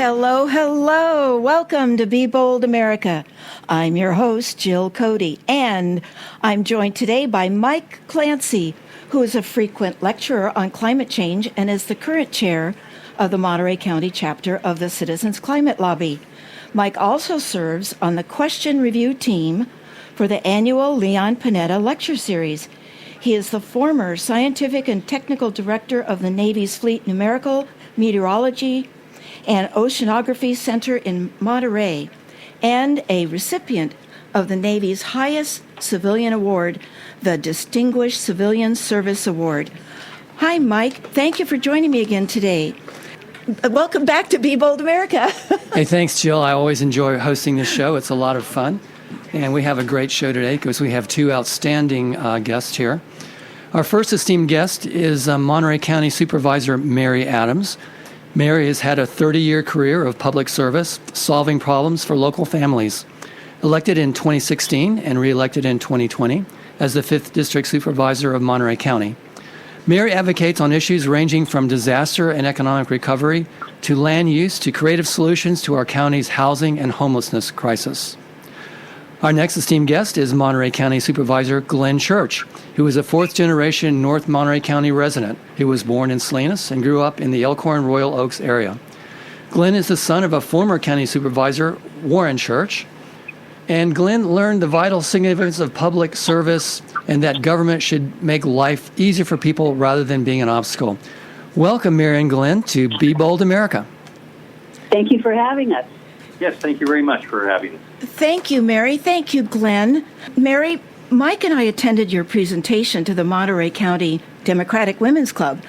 Hello, hello. Welcome to Be Bold America. I'm your host, Jill Cody, and I'm joined today by Mike Clancy, who is a frequent lecturer on climate change and is the current chair of the Monterey County chapter of the Citizens Climate Lobby. Mike also serves on the question review team for the annual Leon Panetta Lecture Series. He is the former scientific and technical director of the Navy's Fleet Numerical Meteorology and Oceanography Center in Monterey, and a recipient of the Navy's highest civilian award, the Distinguished Civilian Service Award. Hi, Mike. Thank you for joining me again today. Welcome back to Be Bold America. Hey, thanks, Jill. I always enjoy hosting this show. It's a lot of fun. And we have a great show today because we have two outstanding guests here. Our first esteemed guest is Monterey County Supervisor Mary Adams. Mary has had a 30-year career of public service, solving problems for local families. Elected in 2016 and reelected in 2020 as the 5th District Supervisor of Monterey County. Mary advocates on issues ranging from disaster and economic recovery to land use to creative solutions to our county's housing and homelessness crisis. Our next esteemed guest is Monterey County Supervisor Glenn Church, who is a fourth-generation North Monterey County resident who was born in Salinas and grew up in the Elkhorn Royal Oaks area. Glenn is the son of a former county supervisor, Warren Church, and Glenn learned the vital significance of public service and that government should make life easier for people rather than being an obstacle. Welcome, Mary and Glenn, to Be Bold America. Thank you for having us. Yes, thank you very much for having us. Thank you, Mary. Thank you, Glenn. Mary, Mike and I attended your presentation to the Monterey County Democratic Women's Club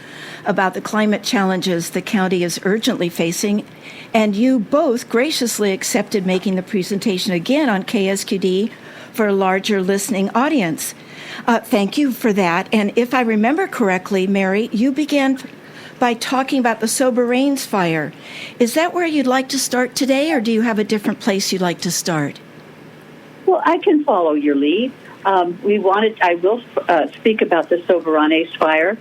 about the climate challenges the county is urgently facing, and you both graciously accepted making the presentation again on KSQD for a larger listening audience. Thank you for that. And if I remember correctly, Mary, you began by talking about the Sober Rains fire. Is that where you'd like to start today, or do you have a different place you'd like to start? Well, I can follow your lead. I will speak about the Sober Rains fire.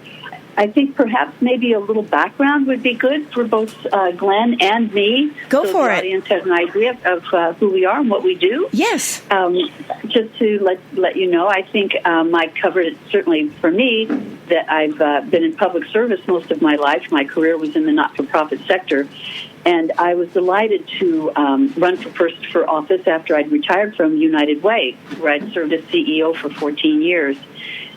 I think perhaps maybe a little background would be good for both Glenn and me. Go for it. The audience has an idea of who we are and what we do. Yes. Just to let you know, I think Mike covered it certainly for me that I've been in public service most of my life. My career was in the not-for-profit sector. And I was delighted to run for office after I'd retired from United Way, where I'd served as CEO for 14 years.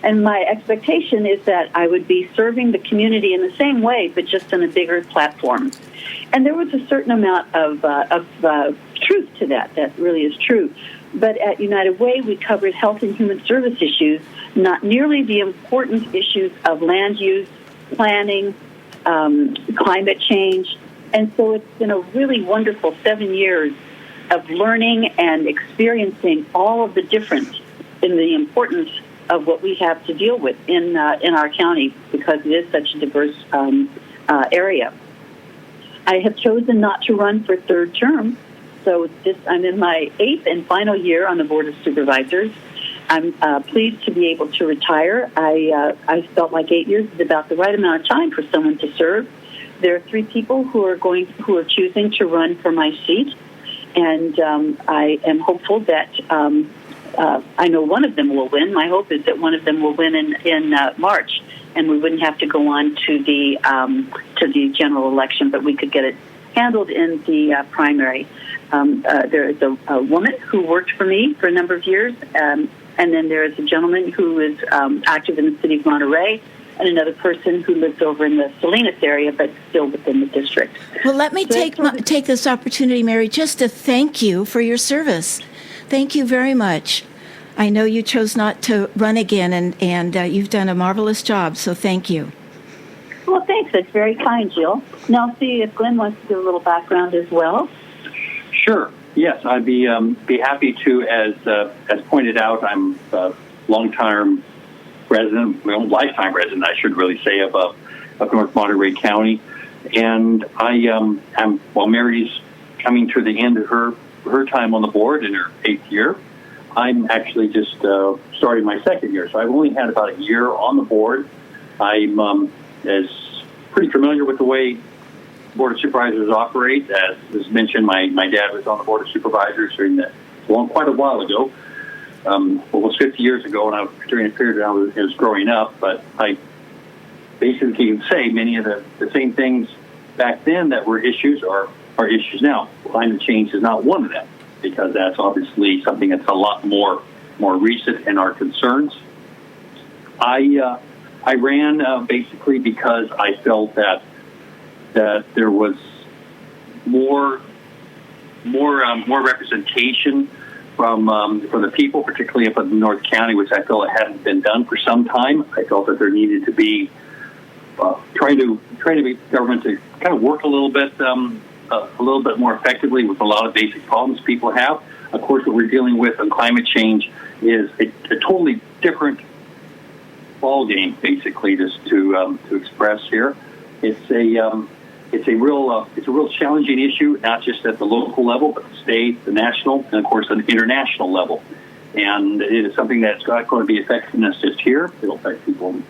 And my expectation is that I would be serving the community in the same way, but just on a bigger platform. And there was a certain amount of truth to that. That really is true. But at United Way, we covered health and human service issues, not nearly the important issues of land use, planning, climate change. And so it's been a really wonderful 7 years of learning and experiencing all of the difference in the importance of what we have to deal with in our county because it is such a diverse area. I have chosen not to run for third term, so I'm in my 8th and final year on the Board of Supervisors. I'm pleased to be able to retire. I felt like 8 years is about the right amount of time for someone to serve. There are 3 people who are choosing to run for my seat, and I am hopeful that I know one of them will win. My hope is that one of them will win in March, and we wouldn't have to go on to the general election, but we could get it handled in the primary. There is a woman who worked for me for a number of years, and then there is a gentleman who is active in the city of Monterey, and another person who lives over in the Salinas area, but still within the district. Well, let me take this opportunity, Mary, just to thank you for your service. Thank you very much. I know you chose not to run again, and you've done a marvelous job, so thank you. Well, thanks. That's very kind, Jill. Now, I'll see if Glenn wants to give a little background as well. Sure. Yes, I'd be happy to. As pointed out, I'm a long-term resident, my own lifetime resident, I should really say, of North Monterey County. And I am, while Mary's coming to the end of her time on the board in her 8th year, I'm actually just starting my 2nd year. So I've only had about a year on the board. I'm pretty familiar with the way Board of Supervisors operate. As was mentioned, my dad was on the Board of Supervisors quite a while ago, almost 50 years ago, and during a period when I was growing up. But I basically can say many of the same things back then that were issues are issues now. Climate change is not one of them, because that's obviously something that's a lot more recent in our concerns. I ran basically because I felt that there was more representation from the people, particularly up in North County, which I felt hadn't been done for some time. I felt that there needed to be trying to get government to kind of work a little bit more effectively with a lot of basic problems people have. Of course, what we're dealing with on climate change is a totally different ball game, basically, just to express here. It's a real challenging issue, not just at the local level, but the state, the national, and of course the international level. And it is something that's not going to be affecting us just here. It'll affect people in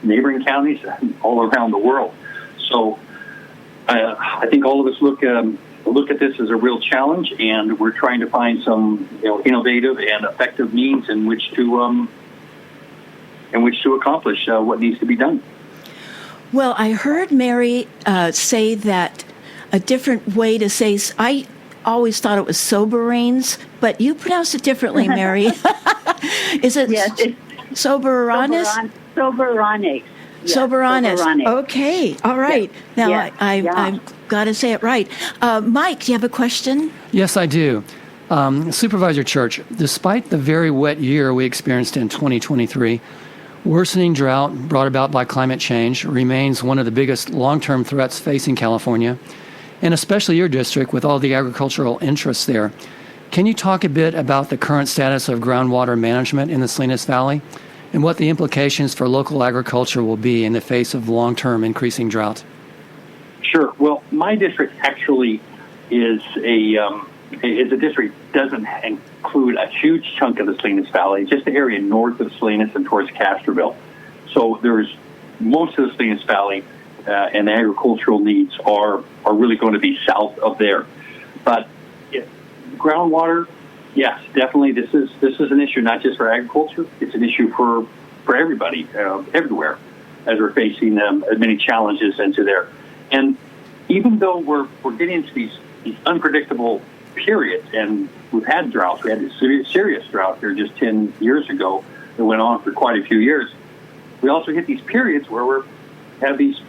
neighboring counties and all around the world. So I think all of us look at this as a real challenge, and we're trying to find some innovative and effective means in which to accomplish what needs to be done. Well, I heard Mary say that a different way to say, I always thought it was soberanes, but you pronounce it differently, Mary. Is it yes, soberanes? Soberanes. Yes, Soberanes. Okay. All right. Yes. Now, Yes. I've got to say it right. Mike, do you have a question? Yes, I do. Supervisor Church, despite the very wet year we experienced in 2023, worsening drought brought about by climate change remains one of the biggest long-term threats facing California, and especially your district with all the agricultural interests there. Can you talk a bit about the current status of groundwater management in the Salinas Valley and what the implications for local agriculture will be in the face of long-term increasing drought? Sure. Well, my district actually is a district doesn't include a huge chunk of the Salinas Valley, just the area north of Salinas and towards Castroville. So there's most of the Salinas Valley and the agricultural needs are really going to be south of there. But groundwater, yes, definitely this is an issue not just for agriculture. It's an issue for everybody everywhere, as we're facing as many challenges into there. And even though we're getting into these unpredictable periods, and we've had droughts. We had a serious drought here just 10 years ago that went on for quite a few years. We also hit these periods where we have these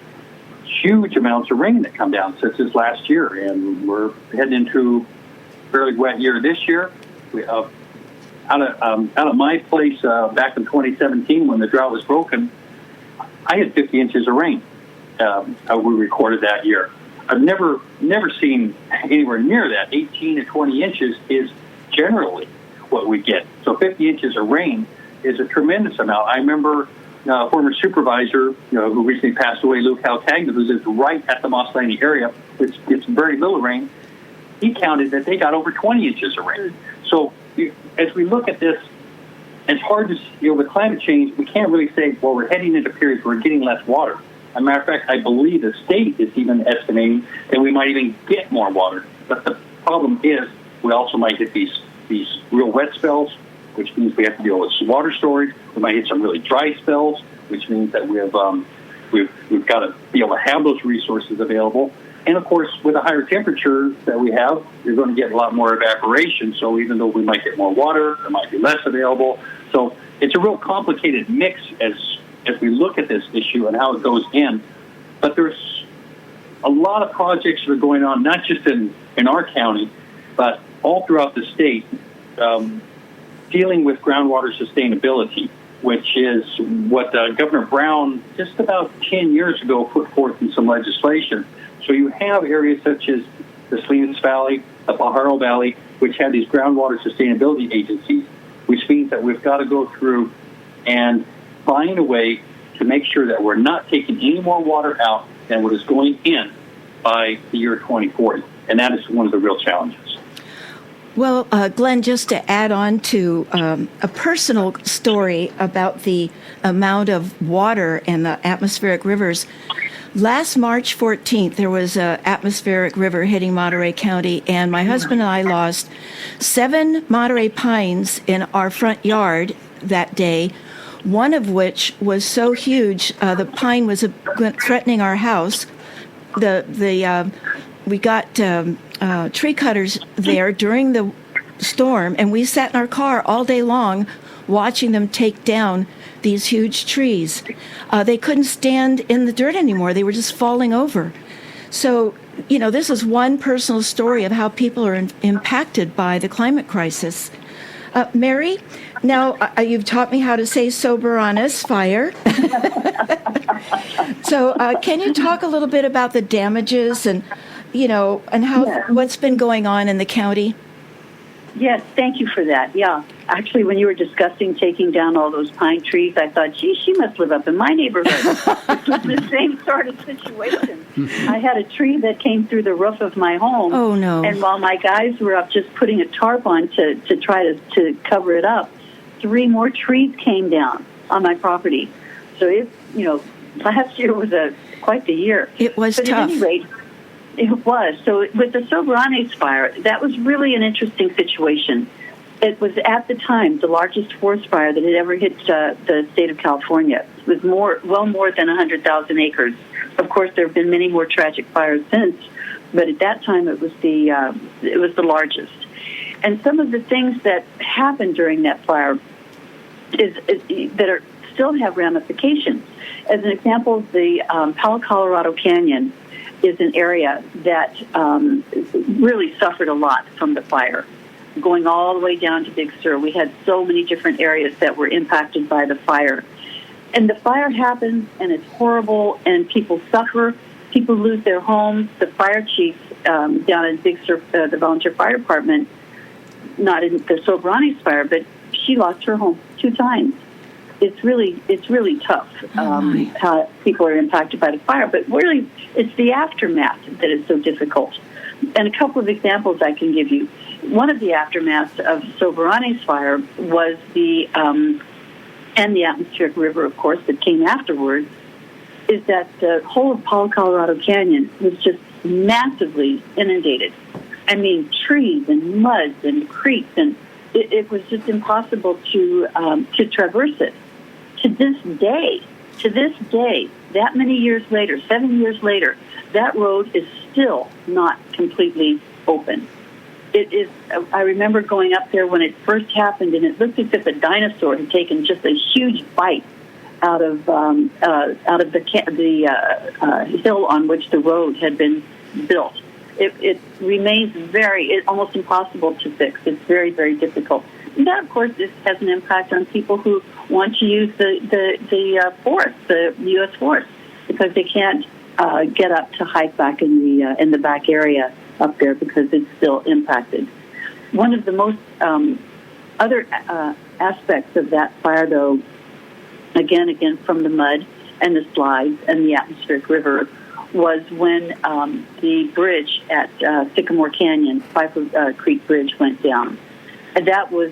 huge amounts of rain that come down, such as last year, and we're heading into a fairly wet year this year. Out of my place back in 2017 when the drought was broken, I had 50 inches of rain. We recorded that year. I've never seen anywhere near that. 18 to 20 inches is generally what we get. So 50 inches of rain is a tremendous amount. I remember a former supervisor, who recently passed away, Luke Haltagna, who lives right at the Moss Landing area, which gets very little rain. He counted that they got over 20 inches of rain. So as we look at this, it's hard to, with climate change, we can't really say, well, we're heading into periods where we're getting less water. As a matter of fact, I believe the state is even estimating that we might even get more water. But the problem is we also might hit these real wet spells, which means we have to deal with water storage. We might hit some really dry spells, which means that we've got to be able to have those resources available. And, of course, with a higher temperature that we have, you're going to get a lot more evaporation. So even though we might get more water, there might be less available. So it's a real complicated mix as we look at this issue and how it goes in. But there's a lot of projects that are going on, not just in our county, but all throughout the state, dealing with groundwater sustainability, which is what Governor Brown just about 10 years ago put forth in some legislation. So you have areas such as the Salinas Valley, the Pajaro Valley, which have these groundwater sustainability agencies, which means that we've got to go through and find a way to make sure that we're not taking any more water out than what is going in by the year 2040. And that is one of the real challenges. Well, Glenn, just to add on to a personal story about the amount of water in the atmospheric rivers, Last March 14th, there was an atmospheric river hitting Monterey County, and my husband and I lost 7 Monterey pines in our front yard that day, one of which was so huge, the pine was threatening our house. We got tree cutters there during the storm, and we sat in our car all day long watching them take down these huge trees. They couldn't stand in the dirt anymore. They were just falling over. So, this is one personal story of how people are impacted by the climate crisis. Mary, now you've taught me how to say sober honest fire. So can you talk a little bit about the damages and what's been going on in the county? Yes, thank you for that. Yeah, actually, when you were discussing taking down all those pine trees, I thought, gee, she must live up in my neighborhood. It was the same sort of situation. I had a tree that came through the roof of my home. Oh, no. And while my guys were up just putting a tarp on to try to cover it up, 3 more trees came down on my property. So, last year was quite the year. It was but tough. At any rate, it was. So with the Soberanes fire, that was really an interesting situation. It was at the time the largest forest fire that had ever hit the state of California. It was well more than 100,000 acres. Of course, there have been many more tragic fires since, but at that time it was the largest. And some of the things that happened during that fire that still have ramifications. As an example, the Palo Colorado Canyon is an area that really suffered a lot from the fire, going all the way down to Big Sur. We had so many different areas that were impacted by the fire. And the fire happens, and it's horrible, and people suffer. People lose their homes. The fire chief down in Big Sur, the volunteer fire department, not in the Soberanes fire, but she lost her home 2 times. It's really tough how people are impacted by the fire, but really it's the aftermath that is so difficult. And a couple of examples I can give you. One of the aftermaths of Soberanes fire was and the atmospheric river, of course, that came afterwards, is that the whole of Palo Colorado Canyon was just massively inundated. I mean, trees and muds and creeks, and it was just impossible to traverse it. To this day, that many years later, 7 years later, that road is still not completely open. It is. I remember going up there when it first happened, and it looked as if a dinosaur had taken just a huge bite out of the hill on which the road had been built. It remains almost impossible to fix. It's very, very difficult. And that, of course, this has an impact on people who want to use the forest, the U.S. forest, because they can't get up to hike back in the back area up there because it's still impacted. One of the most other aspects of that fire, though, again from the mud and the slides and the atmospheric river, was when the bridge at Sycamore Canyon, Pfeiffer Creek Bridge, went down. And that was,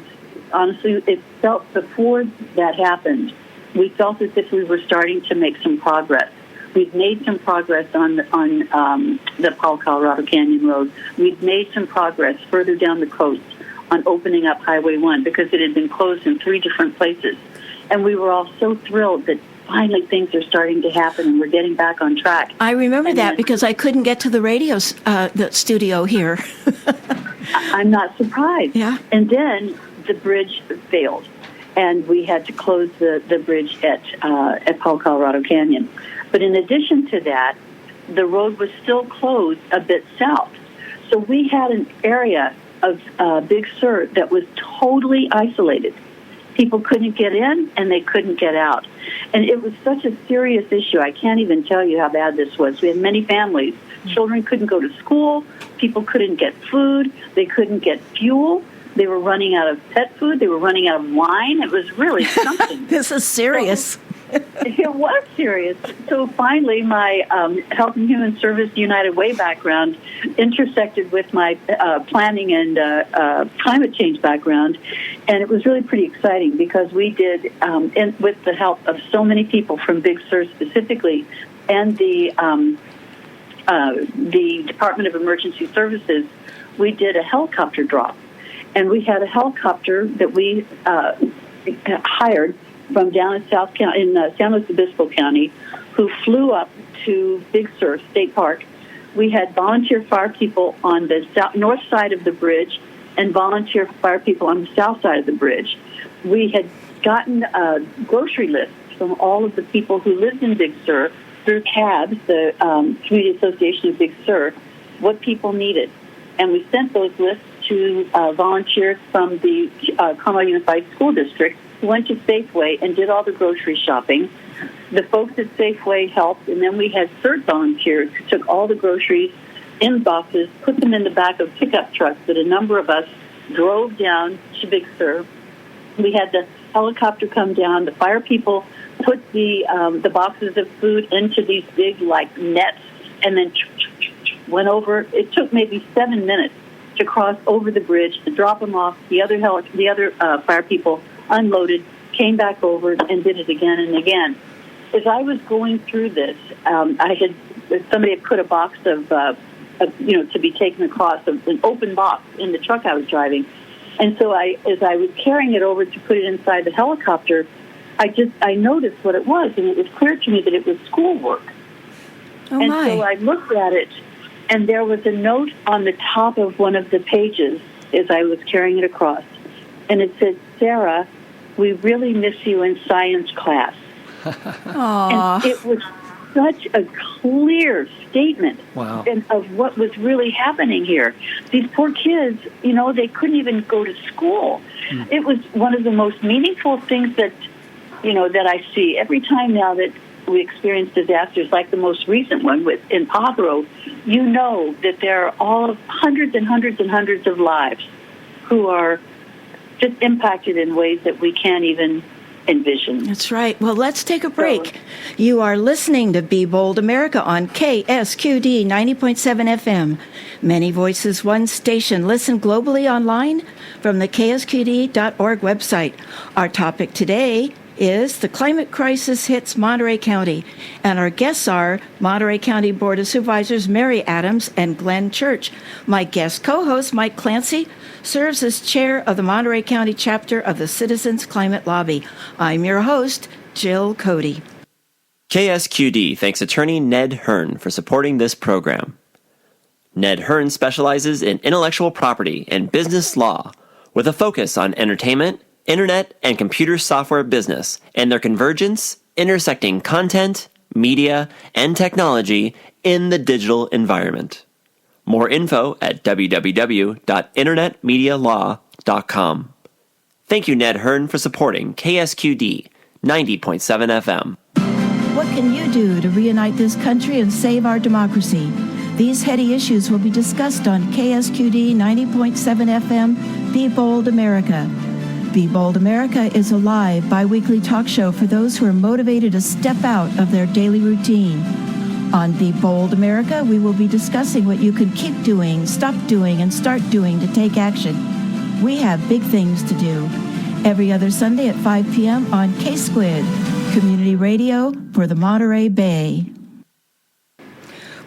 honestly, it felt before that happened, we felt as if we were starting to make some progress. We've made some progress on the Palo Colorado Canyon Road. We've made some progress further down the coast on opening up Highway 1 because it had been closed in 3 different places. And we were all so thrilled that finally things are starting to happen and we're getting back on track. I remember that because I couldn't get to the radio the studio here. I'm not surprised. Yeah. And then the bridge failed, and we had to close the bridge at Palo Colorado Canyon. But in addition to that, the road was still closed a bit south. So we had an area of Big Sur that was totally isolated. People couldn't get in, and they couldn't get out. And it was such a serious issue. I can't even tell you how bad this was. We had many families. Children couldn't go to school. People couldn't get food. They couldn't get fuel. They were running out of pet food. They were running out of wine. It was really something. This is serious. So, it was serious. So finally, my Health and Human Service United Way background intersected with my planning and climate change background, and it was really pretty exciting because we did, with the help of so many people from Big Sur specifically, and the Department of Emergency Services, we did a helicopter drop. And we had a helicopter that we hired from down in San Luis Obispo County, who flew up to Big Sur State Park. We had volunteer fire people on the north side of the bridge and volunteer fire people on the south side of the bridge. We had gotten a grocery list from all of the people who lived in Big Sur through CABS, the Community Association of Big Sur, what people needed. And we sent those lists to volunteers from the Carmel Unified School District who went to Safeway and did all the grocery shopping. The folks at Safeway helped, and then we had CERT volunteers who took all the groceries in boxes, put them in the back of pickup trucks that a number of us drove down to Big Sur. We had the helicopter come down. The fire people put the boxes of food into these big, nets, and then went over. It took maybe 7 minutes to cross over the bridge, to drop them off. The other fire people unloaded, came back over, and did it again and again. As I was going through this, somebody had put a box of to be taken across, an open box in the truck I was driving. And so as I was carrying it over to put it inside the helicopter, I noticed what it was, and it was clear to me that it was schoolwork. Oh, and my. so I looked at it, and there was a note on the top of one of the pages as I was carrying it across. And it said, "Sarah, we really miss you in science class." Aww. And it was such a clear statement of what was really happening here. These poor kids, they couldn't even go to school. It was one of the most meaningful things that I see every time now that we experience disasters like the most recent one in Pajaro. That there are all hundreds and hundreds and hundreds of lives who are just impacted in ways that we can't even envision. That's right. Well, let's take a break. You are listening to Be Bold America on KSQD 90.7 FM. Many voices, one station. Listen globally online from the KSQD.org website. Our topic today is the climate crisis hits Monterey County, and our guests are Monterey County Board of Supervisors Mary Adams and Glenn Church. My guest co-host Mike Clancy serves as chair of the Monterey County chapter of the Citizens Climate Lobby. I'm your host, Jill Cody. KSQD thanks attorney Ned Hearn for supporting this program. Ned Hearn specializes in intellectual property and business law with a focus on entertainment, internet, and computer software business and their convergence, intersecting content, media, and technology in the digital environment. More info at www.internetmedialaw.com. Thank you, Ned Hearn, for supporting KSQD 90.7 FM. What can you do to reunite this country and save our democracy? These heady issues will be discussed on KSQD 90.7 FM, Be Bold America. Be Bold America is a live, bi-weekly talk show for those who are motivated to step out of their daily routine. On Be Bold America, we will be discussing what you can keep doing, stop doing, and start doing to take action. We have big things to do. Every other Sunday at 5 p.m. on K-Squid, community radio for the Monterey Bay.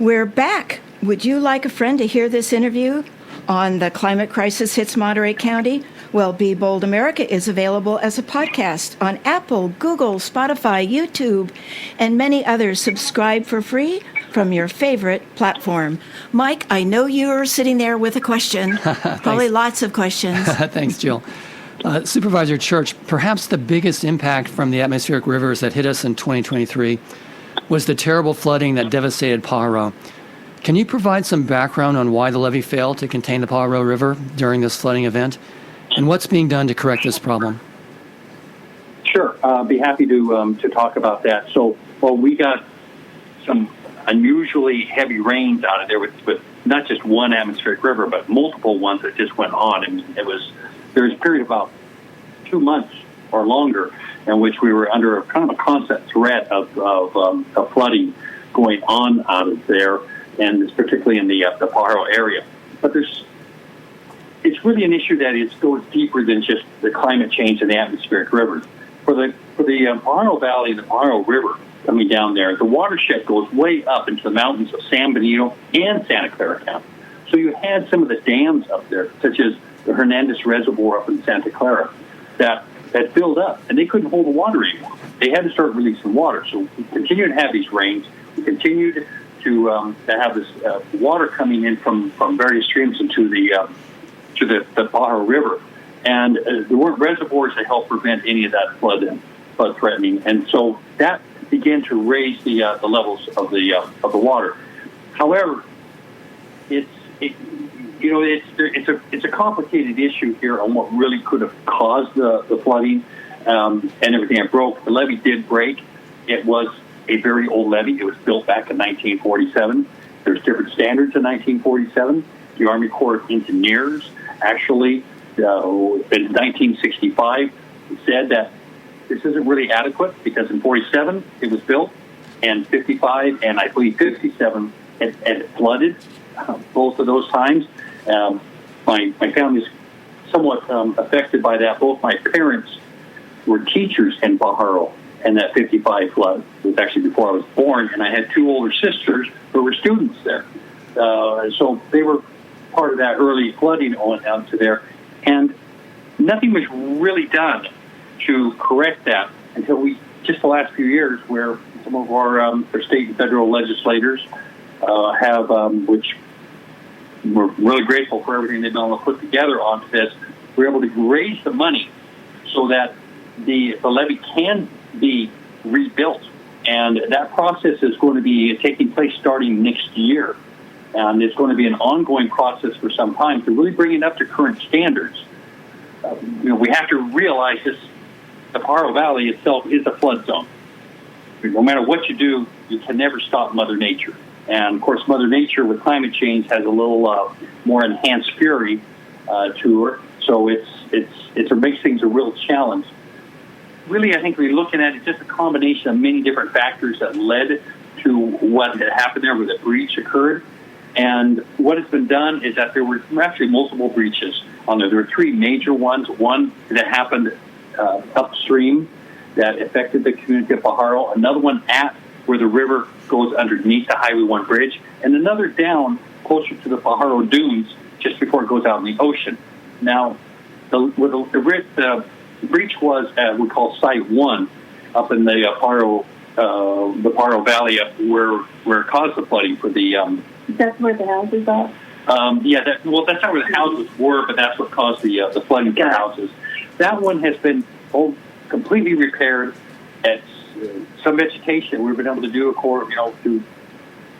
We're back. Would you like a friend to hear this interview on the climate crisis hits Monterey County? Well, Be Bold America is available as a podcast on Apple, Google, Spotify, YouTube, and many others. Subscribe for free from your favorite platform. Mike, I know you're sitting there with a question, probably lots of questions. Thanks, Jill. Supervisor Church, perhaps the biggest impact from the atmospheric rivers that hit us in 2023 was the terrible flooding that devastated Pajaro. Can you provide some background on why the levee failed to contain the Pajaro River during this flooding event? And what's being done to correct this problem? Sure. Be happy to talk about that. So, we got some unusually heavy rains out of there with not just one atmospheric river, but multiple ones that just went on. And there was a period of about 2 months or longer in which we were under kind of a constant threat of flooding going on out of there, and particularly in the Pajaro area. But it's really an issue that goes deeper than just the climate change and the atmospheric rivers. For the Pajaro Valley and the Pajaro River, coming down there. The watershed goes way up into the mountains of San Benito and Santa Clara County. So you had some of the dams up there, such as the Hernandez Reservoir up in Santa Clara, that filled up, and they couldn't hold the water anymore. They had to start releasing water. So we continued to have these rains. We continued to have this water coming in from various streams into the Pajaro River, and there weren't reservoirs to help prevent any of that flood threatening, and so that began to raise the levels of the water. However, it's a complicated issue here on what really could have caused the flooding and everything that broke. The levee did break. It was a very old levee. It was built back in 1947. There's different standards in 1947. The Army Corps of Engineers actually, in 1965, said that this isn't really adequate because in 47 it was built, and 55 and I believe 57 it flooded. Both of those times, my family is somewhat affected by that. Both my parents were teachers in Pajaro, and that 55 flood was actually before I was born, and I had two older sisters who were students there. So they were part of that early flooding on down to there, and nothing was really done to correct that until just the last few years, where some of our state and federal legislators have, which we're really grateful for everything they've been able to put together on this. We're able to raise the money so that the levee can be rebuilt, and that process is going to be taking place starting next year, and it's going to be an ongoing process for some time to really bring it up to current standards. We have to realize this: the Pajaro Valley itself is a flood zone. No matter what you do, you can never stop Mother Nature. And of course, Mother Nature with climate change has a little more enhanced fury to her. So it makes things a real challenge. Really, I think we're looking at it just a combination of many different factors that led to what had happened there, where the breach occurred. And what has been done is that there were actually multiple breaches on there. There were three major ones. One that happened upstream that affected the community of Pajaro. Another one at where the river goes underneath the Highway 1 bridge. And another down closer to the Pajaro Dunes just before it goes out in the ocean. Now, the breach was we call Site 1 up in the Pajaro Valley, up where it caused the flooding for the. That's where the houses are. That's not where the houses were, but that's what caused the flooding for the houses. That one has been completely repaired. It's some vegetation we've been able to do,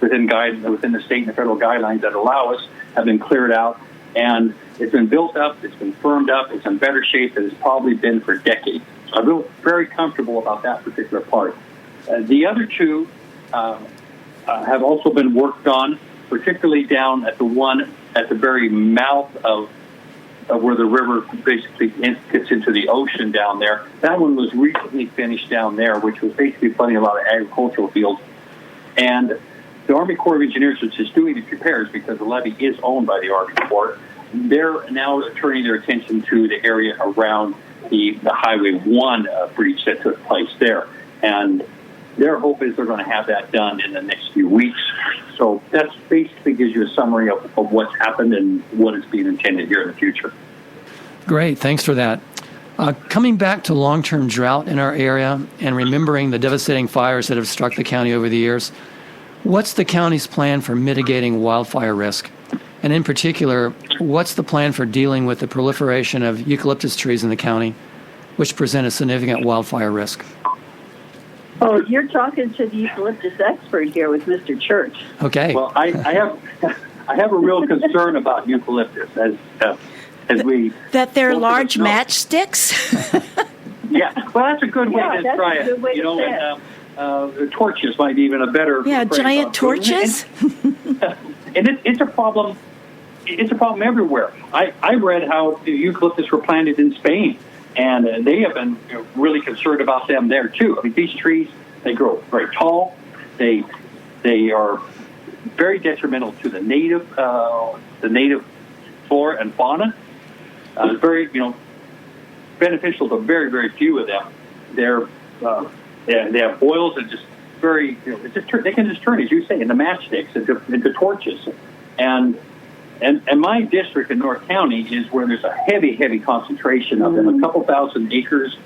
within the state and the federal guidelines that allow us, have been cleared out, and it's been built up, it's been firmed up, it's in better shape than it's probably been for decades. So I feel very comfortable about that particular part. The other two have also been worked on, particularly down at the one at the very mouth of where the river basically gets into the ocean down there. That one was recently finished down there, which was basically flooding a lot of agricultural fields. And the Army Corps of Engineers, which is doing these repairs because the levee is owned by the Army Corps, they're now turning their attention to the area around the Highway 1 breach that took place there. And their hope is they're going to have that done in the next few weeks. So that basically gives you a summary of what's happened and what is being intended here in the future. Great, thanks for that. Coming back to long-term drought in our area and remembering the devastating fires that have struck the county over the years, what's the county's plan for mitigating wildfire risk? And in particular, what's the plan for dealing with the proliferation of eucalyptus trees in the county, which present a significant wildfire risk? Oh, you're talking to the eucalyptus expert here with Mr. Church. Okay. Well, I have a real concern about eucalyptus as we that they're large matchsticks. Yeah, well, that's a good way to try it. Torches might be even a better. Yeah, giant torches. And it's a problem. It's a problem everywhere. I read how the eucalyptus were planted in Spain. And they have been really concerned about them there too. I mean, these trees, they grow very tall. They are very detrimental to the native flora and fauna. Very beneficial to very, very few of them. They have oils that just very, it's just, they can just turn, as you say, into matchsticks, into torches. And my district in North County is where there's a heavy concentration of them, a couple thousand acres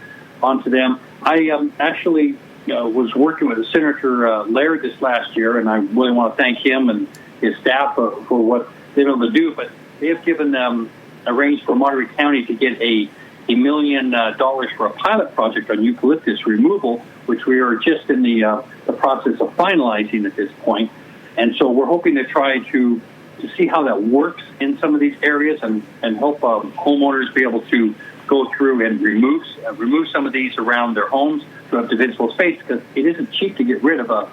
onto them. I actually was working with Senator Laird this last year, and I really want to thank him and his staff for what they've been able to do. But they have given arranged for Monterey County to get $1 million for a pilot project on eucalyptus removal, which we are just in the process of finalizing at this point. And so we're hoping to try to see how that works in some of these areas and help homeowners be able to go through and remove some of these around their homes to have divisible space, because it isn't cheap to get rid of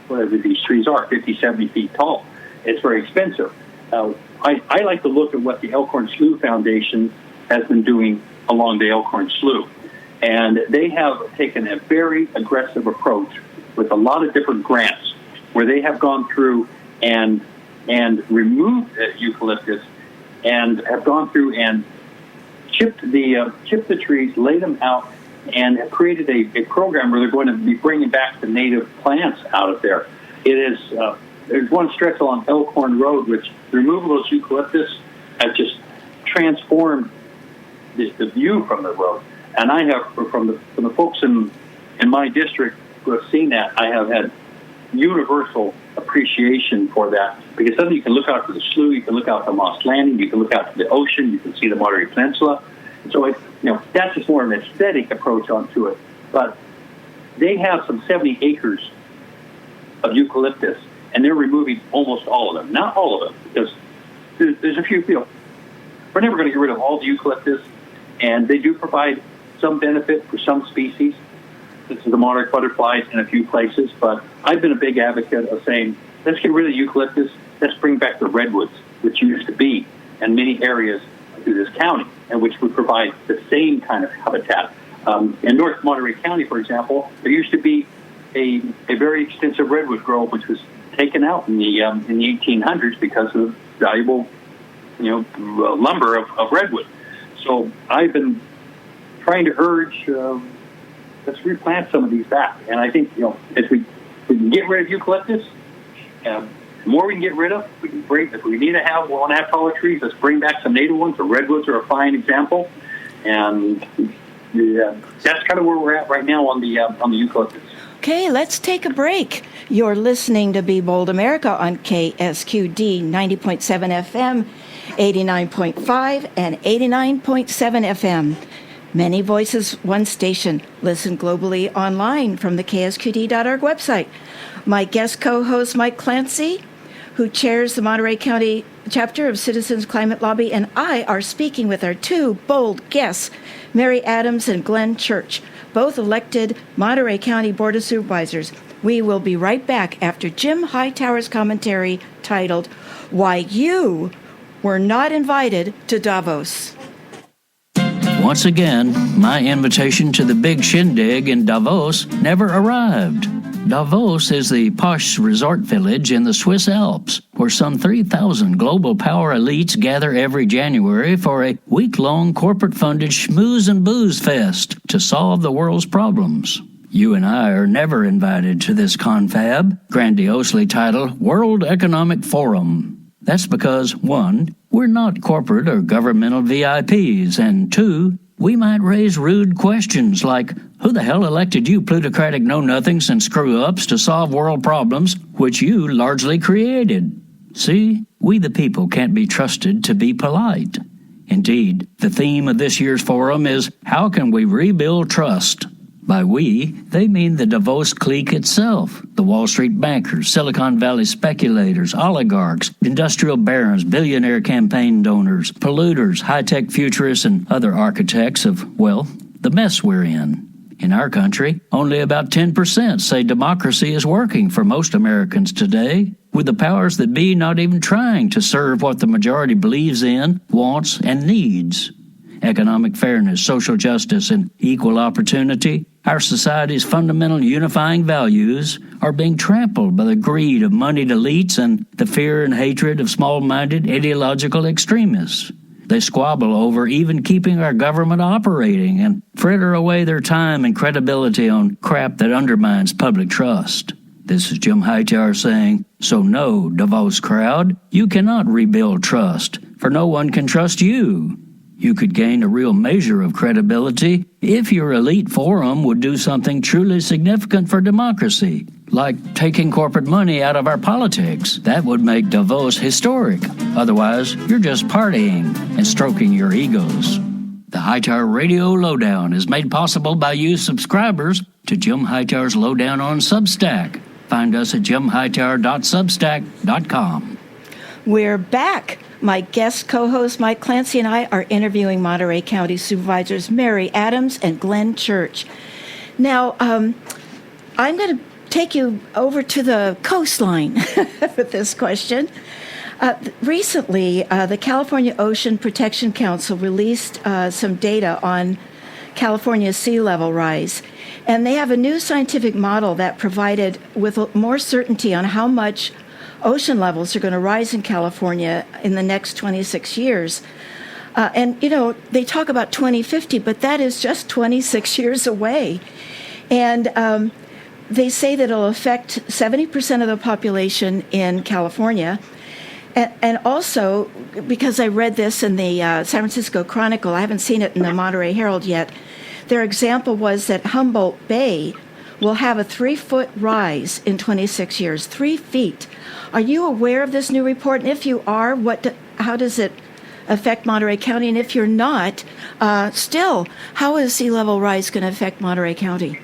whatever these trees are, 50, 70 feet tall. It's very expensive. I like to look at what the Elkhorn Slough Foundation has been doing along the Elkhorn Slough. And they have taken a very aggressive approach with a lot of different grants where they have gone through and removed eucalyptus and have gone through and chipped the trees, laid them out, and have created a program where they're going to be bringing back the native plants out of there. It is there's one stretch along Elkhorn Road which the removal of those eucalyptus has just transformed the view from the road. And I have, from the folks in my district who have seen that, I have had universal appreciation for that, because suddenly you can look out to the slough, you can look out to Moss Landing, you can look out to the ocean, you can see the Monterey Peninsula. And so that's just more of an aesthetic approach onto it. But they have some 70 acres of eucalyptus, and they're removing almost all of them. Not all of them, because there's a few we're never going to get rid of all the eucalyptus, and they do provide some benefit for some species. This is the monarch butterflies in a few places, but I've been a big advocate of saying, let's get rid of eucalyptus, let's bring back the redwoods, which used to be in many areas through this county, and which would provide the same kind of habitat. In North Monterey County, for example, there used to be a very extensive redwood grove, which was taken out in the 1800s because of valuable, lumber of redwood. So I've been trying to urge, let's replant some of these back. And I think, as we can get rid of eucalyptus, the more we can get rid of, we can bring. If we want to have taller trees, let's bring back some native ones. The redwoods are a fine example, and that's kind of where we're at right now on the eucalyptus. Okay, let's take a break. You're listening to Be Bold America on KSQD 90.7 FM, 89.5, and 89.7 FM. Many voices, one station. Listen globally online from the KSQD.org website. My guest co-host, Mike Clancy, who chairs the Monterey County chapter of Citizens Climate Lobby, and I are speaking with our two bold guests, Mary Adams and Glenn Church, both elected Monterey County Board of Supervisors. We will be right back after Jim Hightower's commentary titled, Why You Were Not Invited to Davos. Once again, my invitation to the big shindig in Davos never arrived. Davos is the posh resort village in the Swiss Alps, where some 3,000 global power elites gather every January for a week-long corporate-funded schmooze and booze fest to solve the world's problems. You and I are never invited to this confab, grandiosely titled World Economic Forum. That's because, 1, we're not corporate or governmental VIPs, and 2, we might raise rude questions like, who the hell elected you plutocratic know-nothings and screw-ups to solve world problems which you largely created? See, we the people can't be trusted to be polite. Indeed, the theme of this year's forum is, how can we rebuild trust? By we, they mean the Davos clique itself, the Wall Street bankers, Silicon Valley speculators, oligarchs, industrial barons, billionaire campaign donors, polluters, high-tech futurists, and other architects of, well, the mess we're in. In our country, only about 10% say democracy is working for most Americans today, with the powers that be not even trying to serve what the majority believes in, wants, and needs. Economic fairness, social justice, and equal opportunity, our society's fundamental unifying values, are being trampled by the greed of moneyed elites and the fear and hatred of small-minded ideological extremists. They squabble over even keeping our government operating and fritter away their time and credibility on crap that undermines public trust. This is Jim Hightower saying, so no, Davos crowd, you cannot rebuild trust, for no one can trust you. You could gain a real measure of credibility if your elite forum would do something truly significant for democracy, like taking corporate money out of our politics. That would make Davos historic. Otherwise, you're just partying and stroking your egos. The Hightower Radio Lowdown is made possible by you subscribers to Jim Hightower's Lowdown on Substack. Find us at jimhightower.substack.com. We're back. My guest co-host Mike Clancy and I are interviewing Monterey County Supervisors Mary Adams and Glenn Church. Now, I'm going to take you over to the coastline with this question. Recently, the California Ocean Protection Council released some data on California's sea level rise. And they have a new scientific model that provided with more certainty on how much ocean levels are going to rise in California in the next 26 years. And, you know, they talk about 2050, but that is just 26 years away. And they say that it'll affect 70% of the population in California. And also, because I read this in the San Francisco Chronicle, I haven't seen it in the Monterey Herald yet, their example was that Humboldt Bay will have a 3-foot rise in 26 years, 3 feet. Are you aware of this new report? And if you are, how does it affect Monterey County? And if you're not, still, how is sea level rise going to affect Monterey County?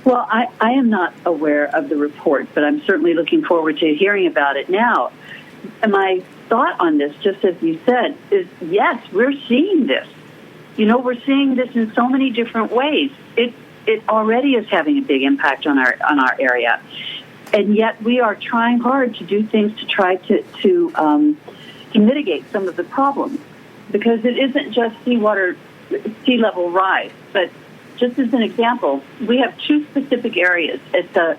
Well, I am not aware of the report, but I'm certainly looking forward to hearing about it now. And my thought on this, just as you said, is yes, we're seeing this. You know, we're seeing this in so many different ways. It already is having a big impact on our area. And yet we are trying hard to do things to try to mitigate some of the problems, because it isn't just sea level rise. But just as an example, we have 2 specific areas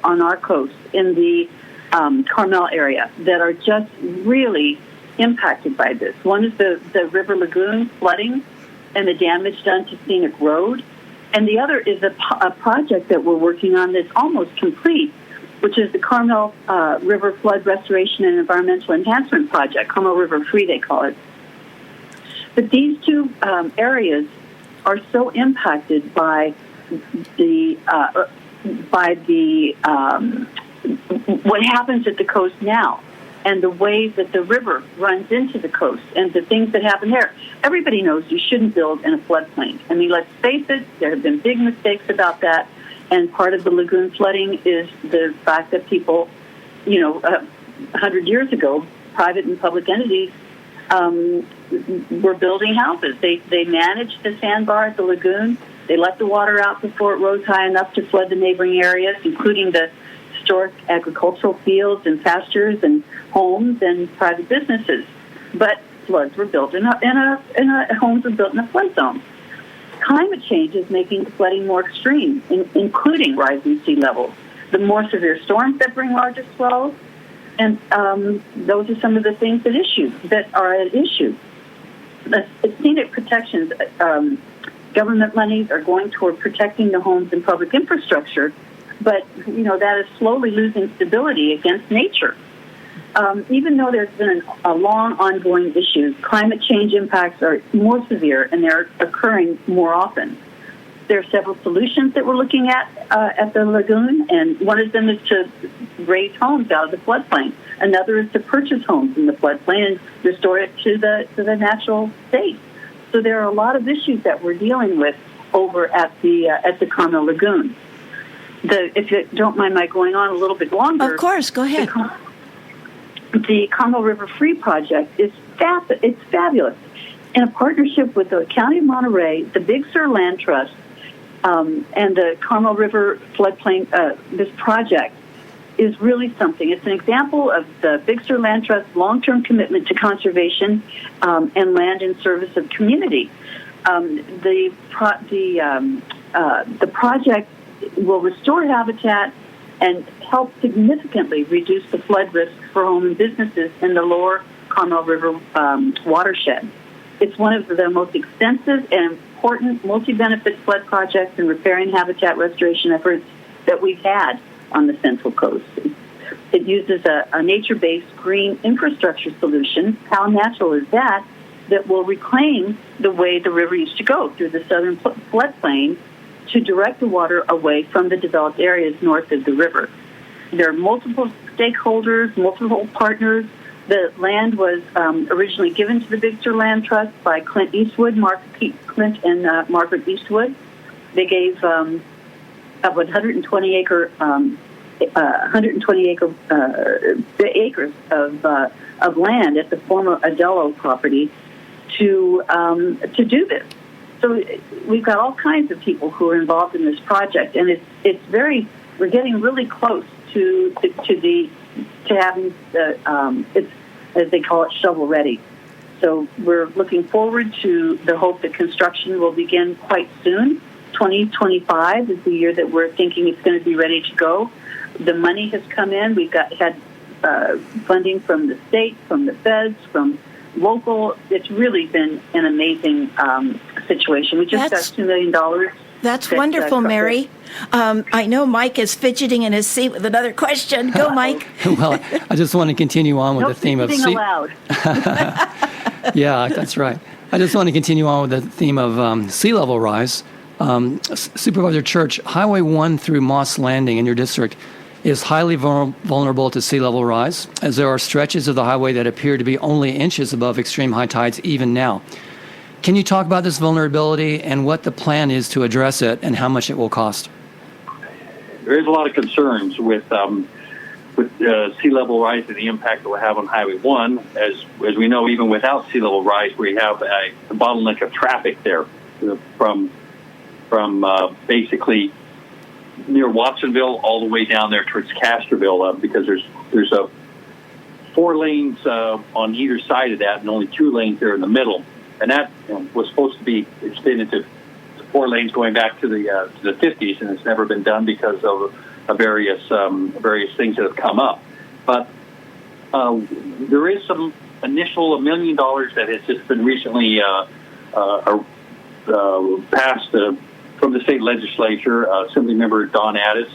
on our coast in the Carmel area that are just really impacted by this. One is the River Lagoon flooding and the damage done to Scenic Road. And the other is a project that we're working on that's almost complete, which is the Carmel River Flood Restoration and Environmental Enhancement Project, Carmel River Free, they call it. But these 2 areas are so impacted by what happens at the coast now, and the ways that the river runs into the coast and the things that happen there. Everybody knows you shouldn't build in a floodplain. I mean, let's face it, there have been big mistakes about that. And part of the lagoon flooding is the fact that people, 100 years ago, private and public entities were building houses. They managed the sandbar at the lagoon. They let the water out before it rose high enough to flood the neighboring areas, including the historic agricultural fields and pastures and homes and private businesses. But floods were built homes were built in a flood zone. Climate change is making flooding more extreme, including rising sea levels, the more severe storms that bring larger swells, and those are some of the things that are at issue. The scenic protections, government monies are going toward protecting the homes and public infrastructure, but that is slowly losing stability against nature. Even though there's been a long ongoing issue, climate change impacts are more severe and they're occurring more often. There are several solutions that we're looking at the lagoon, and one of them is to raise homes out of the floodplain. Another is to purchase homes in the floodplain and restore it to the natural state. So there are a lot of issues that we're dealing with over at the Carmel Lagoon. If you don't mind my going on a little bit longer. Of course, go ahead. The Carmel River Free project is fabulous. In a partnership with the County of Monterey, the Big Sur Land Trust, and the Carmel River floodplain, this project is really something. It's an example of the Big Sur Land Trust's long-term commitment to conservation and land in service of community. The project will restore habitat and help significantly reduce the flood risk for home and businesses in the lower Carmel River watershed. It's one of the most extensive and important multi-benefit flood projects and riparian habitat restoration efforts that we've had on the Central Coast. It uses a nature-based green infrastructure solution. How natural is that? That will reclaim the way the river used to go through the southern floodplain to direct the water away from the developed areas north of the river. There are multiple stakeholders, multiple partners. The land was originally given to the Big Sur Land Trust by Clint Eastwood, Clint and Margaret Eastwood. They gave a 120 acres of land at the former Adello property to do this. So we've got all kinds of people who are involved in this project, and we're getting really close to having it's, as they call it, shovel ready. So we're looking forward to the hope that construction will begin quite soon. 2025 is the year that we're thinking it's going to be ready to go. The money has come in. We've had funding from the state, from the feds, from local. It's really been an amazing situation. We just got $2 million. That's wonderful, Mary. I know Mike is fidgeting in his seat with another question. Go, Mike. Well, I just want to continue on with the theme of allowed. Yeah, that's right. I just want to continue on with the theme of sea level rise. Supervisor Church, Highway 1 through Moss Landing in your district is highly vulnerable to sea level rise, as there are stretches of the highway that appear to be only inches above extreme high tides even now. Can you talk about this vulnerability and what the plan is to address it and how much it will cost? There is a lot of concerns with sea level rise and the impact it will have on Highway 1. As we know, even without sea level rise, we have a bottleneck of traffic there from basically near Watsonville all the way down there towards Castroville, because there's 4 lanes on either side of that and only 2 lanes there in the middle. And that was supposed to be extended to 4 lanes going back to the 50s, and it's never been done because of various things that have come up. But there is some initial $1 million that has just been recently passed from the state legislature. Assemblymember Don Addis,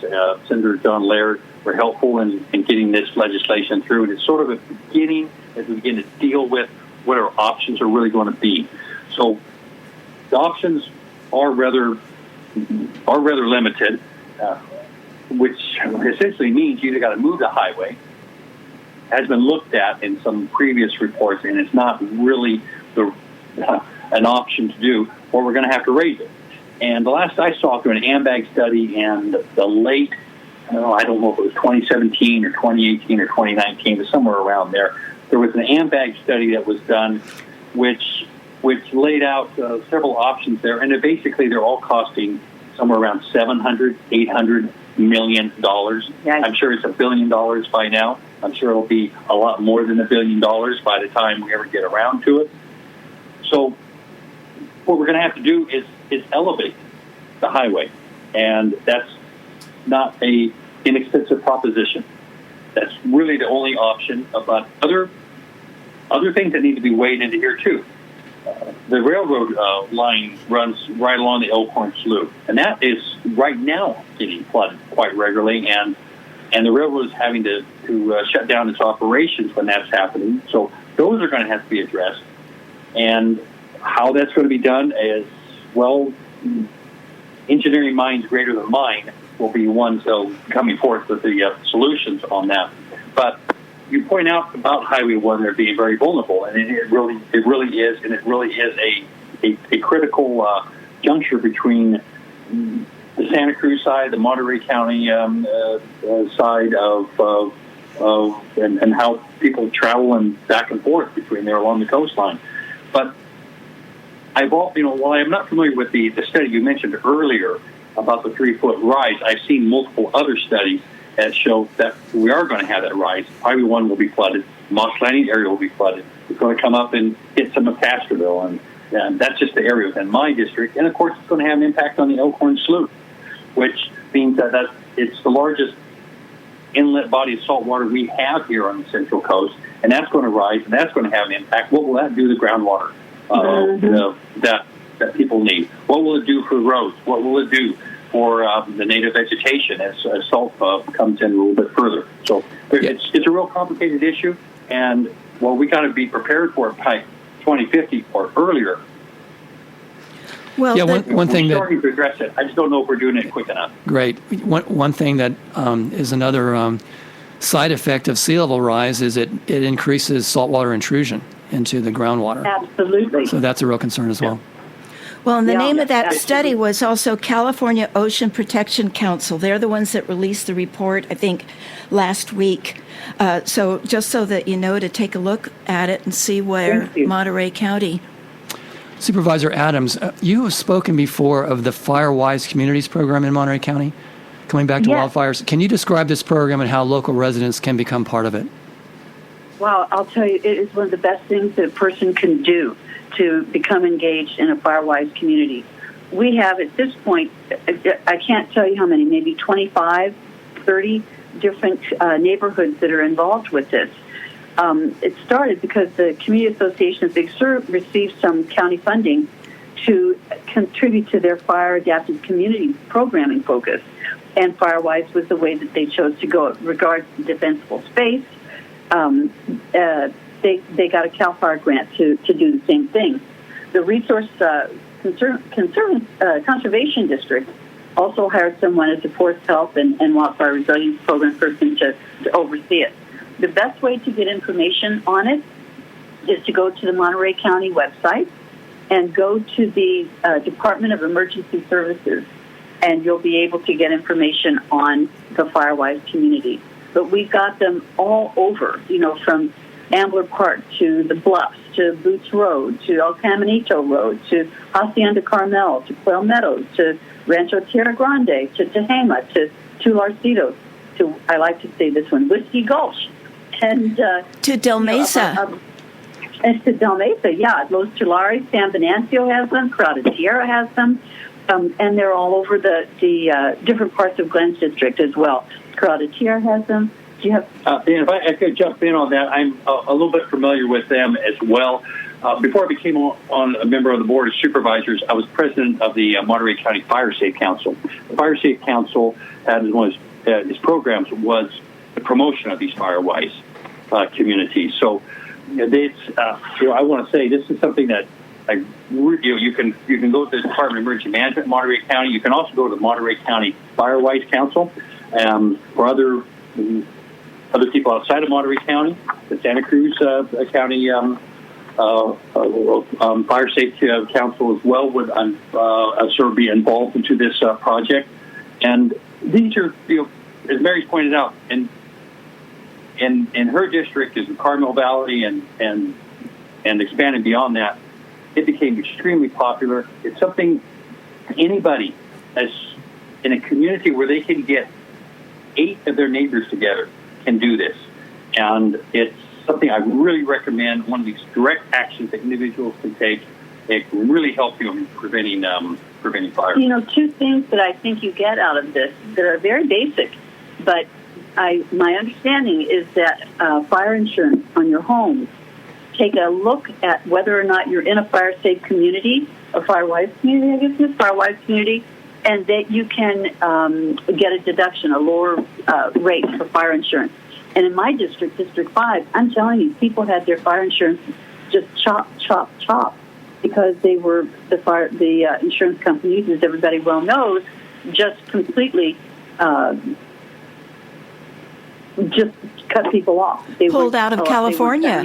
Senator John Laird were helpful in getting this legislation through. And it's sort of a beginning as we begin to deal with what our options are really going to be. So the options are rather limited, which essentially means you either got to move the highway, has been looked at in some previous reports, and it's not really an option to do, or we're going to have to raise it. And the last I saw through an AMBAG study and the late, I don't know if it was 2017 or 2018 or 2019, but somewhere around there, there was an AMBAG study that was done which laid out several options there, and they're all costing somewhere around $700-800 million. Yes. I'm sure it's $1 billion by now. I'm sure it'll be a lot more than $1 billion by the time we ever get around to it. So what we're going to have to do is elevate the highway, and that's not a inexpensive proposition. That's really the only option. But other things that need to be weighed into here too. The railroad line runs right along the Elkhorn Slough, and that is right now getting flooded quite regularly, and the railroad is having to shut down its operations when that's happening. So those are going to have to be addressed, and how that's going to be done is, well, engineering minds greater than mine will be ones coming forth with the solutions on that. But you point out about Highway 1 there being very vulnerable, and it really is, and it really is a critical juncture between the Santa Cruz side, the Monterey County side of and how people travel and back and forth between there along the coastline. But while I'm not familiar with the study you mentioned earlier about the 3-foot rise, I've seen multiple other studies that show that we are going to have that rise. Highway 1 will be flooded. Moss Landing area will be flooded. It's going to come up and hit some of Castroville, and that's just the area within my district. And, of course, it's going to have an impact on the Elkhorn Slough, which means that it's the largest inlet body of salt water we have here on the Central Coast, and that's going to rise, and that's going to have an impact. What will that do to the groundwater? that people need. What will it do for roads? What will it do for the native vegetation as salt comes in a little bit further? So it's a real complicated issue, and we got to be prepared for it by 2050 or earlier. Well, one thing we're starting to address it. I just don't know if we're doing it quick enough. Great. One thing that is another side effect of sea level rise is it increases saltwater intrusion into the groundwater. Absolutely. So that's a real concern as well. Well, and the name of that absolutely. study was also California Ocean Protection Council. They're the ones that released the report, I think, last week. So just so that you know, to take a look at it and see where Monterey County. Supervisor Adams, you have spoken before of the FireWise Communities program in Monterey County, coming back to wildfires. Can you describe this program and how local residents can become part of it? Well, I'll tell you, it is one of the best things that a person can do to become engaged in a FireWise community. We have, at this point, I can't tell you how many, maybe 25, 30 different neighborhoods that are involved with this. It started because the Community Association of Big Sur received some county funding to contribute to their fire-adapted community programming focus. And FireWise was the way that they chose to go. Regards to defensible space, they got a CAL FIRE grant to do the same thing. The Resource Conservation District also hired someone as a forest health and wildfire resilience program person to oversee it. The best way to get information on it is to go to the Monterey County website and go to the Department of Emergency Services, and you'll be able to get information on the FireWise community. But we've got them all over, from Ambler Park to the Bluffs, to Boots Road, to El Caminito Road, to Hacienda Carmel, to Quail Meadows, to Rancho Tierra Grande, to Tehama, to Larcitos, to, I like to say this one, Whiskey Gulch. And to Del Mesa. And to Del Mesa, Los Tulares, San Venancio has them, Corrada Tierra has them, and they're all over the different parts of Glenn's district as well. Corrada Tierra has them. Do you have? If I could jump in on that, I'm a little bit familiar with them as well. Before I became a member of the Board of Supervisors, I was president of the Monterey County Fire Safe Council. The Fire Safe Council, as one of its programs, was the promotion of these FireWise communities. So, I want to say this is something that you can go to the Department of Emergency Management in Monterey County. You can also go to the Monterey County FireWise Council for other people outside of Monterey County. The Santa Cruz County Fire Safety Council as well would sort of be involved into this project. And these are, as Mary's pointed out, in her district is the Carmel Valley and expanding beyond that, it became extremely popular. It's something anybody as in a community where they can get 8 of their neighbors together can do this. And it's something I really recommend, one of these direct actions that individuals can take. It can really help you in preventing fire. 2 things that I think you get out of this that are very basic, but my understanding is that fire insurance on your home, take a look at whether or not you're in a fire-safe community, a FireWise community, I guess it's a FireWise community, and that you can get a deduction, a lower rate for fire insurance. And in my district, District 5, I'm telling you, people had their fire insurance just chop, because they were the insurance companies, as everybody well knows, just completely just cut people off. They pulled out of California.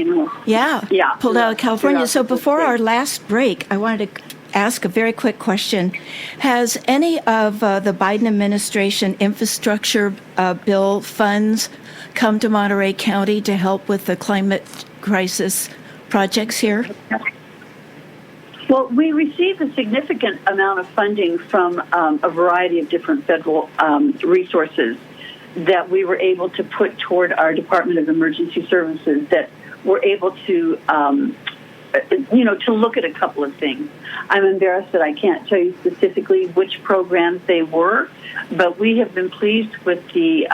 Pulled out of California. So before our last break, I wanted to ask a very quick question. Has any of the Biden administration infrastructure bill funds come to Monterey County to help with the climate crisis projects here? Well, we received a significant amount of funding from a variety of different federal resources that we were able to put toward our Department of Emergency Services that were able to, to look at a couple of things. I'm embarrassed that I can't tell you specifically which programs they were, but we have been pleased with the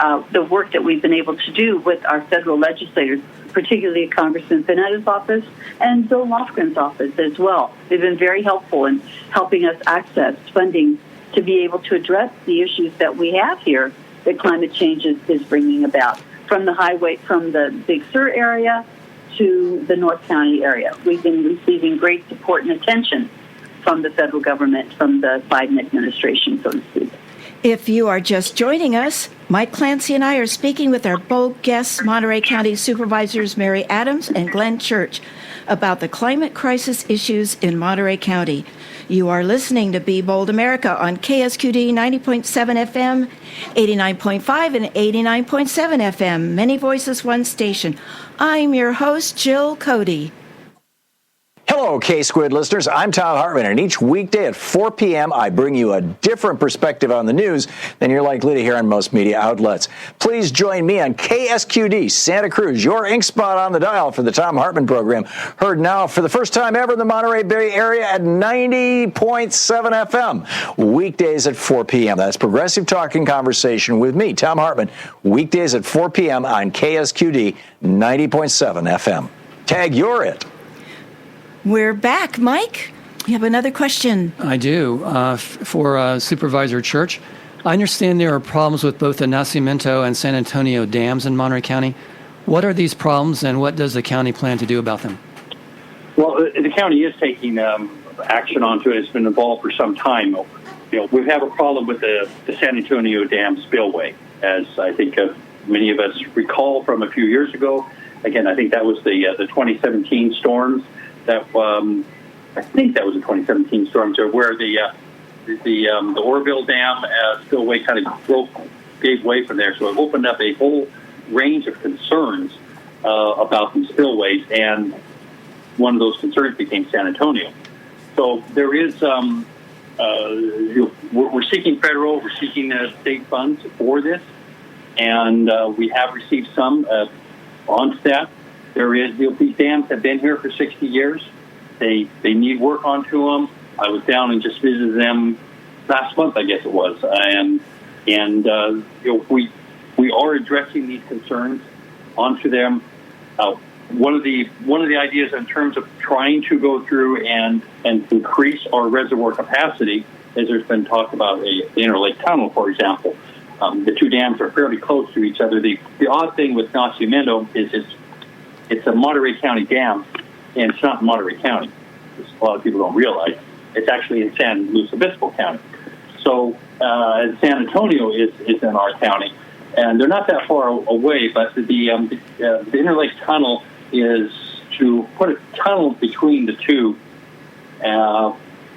work that we've been able to do with our federal legislators. particularly Congressman Panetta's office and Bill Lofgren's office as well. They've been very helpful in helping us access funding to be able to address the issues that we have here that climate change is bringing about, from the highway, from the Big Sur area to the North County area. We've been receiving great support and attention from the federal government, from the Biden administration, so to speak. If you are just joining us, Mike Clancy and I are speaking with our bold guests, Monterey County Supervisors Mary Adams and Glenn Church, about the climate crisis issues in Monterey County. You are listening to Be Bold America on KSQD 90.7 FM, 89.5 and 89.7 FM. Many voices, one station. I'm your host, Jill Cody. Hello, K-Squid listeners. I'm Tom Hartman, and each weekday at 4 p.m., I bring you a different perspective on the news than you're likely to hear on most media outlets. Please join me on KSQD Santa Cruz, your ink spot on the dial for the Tom Hartman program, heard now for the first time ever in the Monterey Bay area at 90.7 FM, weekdays at 4 p.m. That's Progressive Talk and Conversation with me, Tom Hartman, weekdays at 4 p.m. on KSQD 90.7 FM. Tag, you're it. We're back. Mike, you have another question. I do. For Supervisor Church, I understand there are problems with both the Nacimiento and San Antonio dams in Monterey County. What are these problems, and what does the county plan to do about them? Well, the county is taking action onto it. It's been involved for some time. We have a problem with the San Antonio Dam spillway, as I think many of us recall from a few years ago. Again, I think that was the 2017 storms. I think that was the 2017 storms, where the Oroville Dam spillway kind of gave way from there. So it opened up a whole range of concerns about these spillways, and one of those concerns became San Antonio. So there is we're seeking federal, we're seeking state funds for this, and we have received some on staff. These dams have been here for 60 years. They need work onto them. I was down and just visited them last month, I guess it was, and we are addressing these concerns onto them. One of the ideas in terms of trying to go through and increase our reservoir capacity, as there's been talk about the Interlake Tunnel, for example. The two dams are fairly close to each other. The odd thing with Nacimiento is it's a Monterey County dam, and it's not in Monterey County. A lot of people don't realize. It's actually in San Luis Obispo County. So San Antonio is in our county, and they're not that far away, but the Interlake Tunnel is to put a tunnel between the two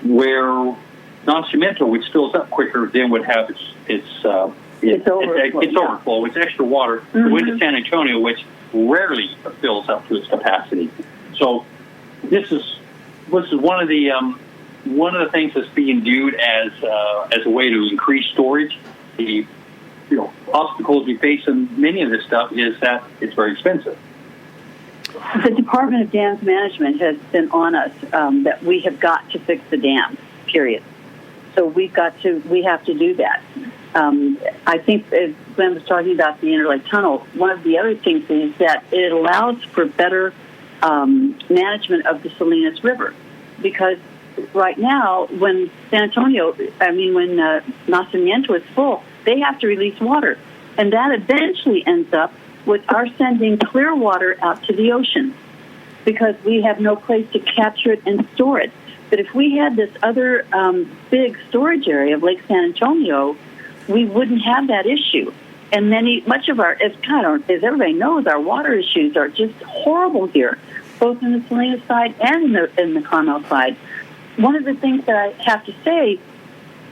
where Nacimiento, which fills up quicker, then would have its overflow. It's extra water. Mm-hmm. The way to San Antonio, which rarely fills up to its capacity. So this is one of the things that's being viewed as a way to increase storage. The obstacles we face in many of this stuff is that it's very expensive. The Department of Dams Management has been on us that we have got to fix the dams, period. So we have to do that. I think, as Glenn was talking about the Interlake Tunnel, one of the other things is that it allows for better management of the Salinas River, because right now, when Nacimiento is full, they have to release water, and that eventually ends up with our sending clear water out to the ocean, because we have no place to capture it and store it. But if we had this other big storage area of Lake San Antonio, we wouldn't have that issue. And much of our, as everybody knows, our water issues are just horrible here, both in the Salinas side and in the Carmel side. One of the things that I have to say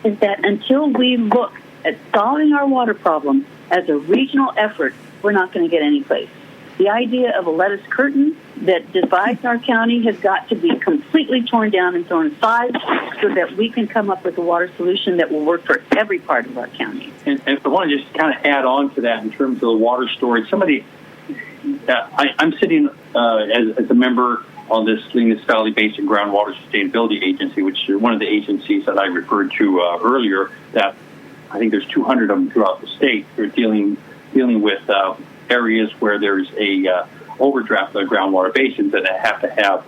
is that until we look at solving our water problem as a regional effort, we're not going to get any place. The idea of a lettuce curtain that divides our county has got to be completely torn down and thrown aside so that we can come up with a water solution that will work for every part of our county. And if I want to just kind of add on to that in terms of the water storage, I'm sitting as a member on this Salinas Valley Basin Groundwater Sustainability Agency, which is one of the agencies that I referred to earlier, that I think there's 200 of them throughout the state. They're dealing with areas where there's a overdraft the groundwater basins and have to have